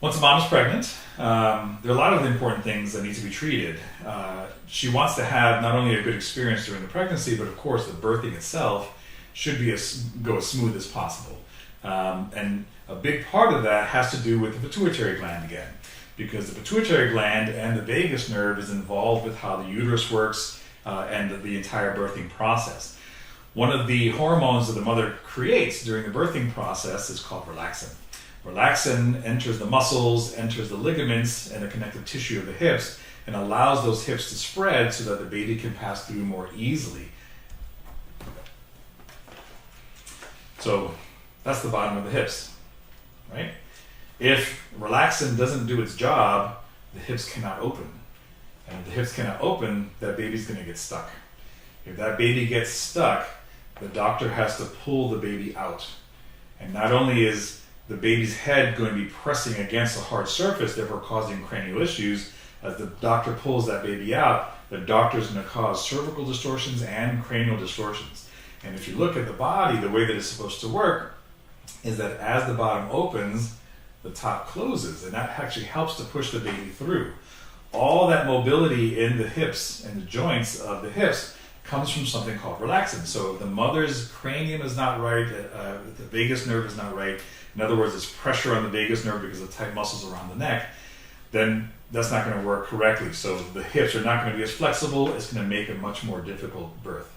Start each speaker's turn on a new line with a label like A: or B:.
A: Once a mom is pregnant, there are a lot of important things that need to be treated. She wants to have not only a good experience during the pregnancy, but of course the birthing itself should go as smooth as possible. And a big part of that has to do with the pituitary gland again, because the pituitary gland and the vagus nerve is involved with how the uterus works and the entire birthing process. One of the hormones that the mother creates during the birthing process is called relaxin. Relaxin enters the muscles, enters the ligaments and the connective tissue of the hips, and allows those hips to spread so that the baby can pass through more easily. So that's the bottom of the hips, right? If relaxin doesn't do its job, the hips cannot open. And if the hips cannot open, that baby's going to get stuck. If that baby gets stuck, the doctor has to pull the baby out. And not only is the baby's head going to be pressing against a hard surface, therefore causing cranial issues, as the doctor pulls that baby out, the doctor is going to cause cervical distortions and cranial distortions. And if you look at the body, the way that it's supposed to work is that as the bottom opens, the top closes, and that actually helps to push the baby through. All that mobility in the hips and the joints of the hips comes from something called relaxin. So if the mother's cranium is not right, the vagus nerve is not right, in other words, there's pressure on the vagus nerve because of tight muscles around the neck, then that's not going to work correctly. So the hips are not going to be as flexible. It's going to make a much more difficult birth.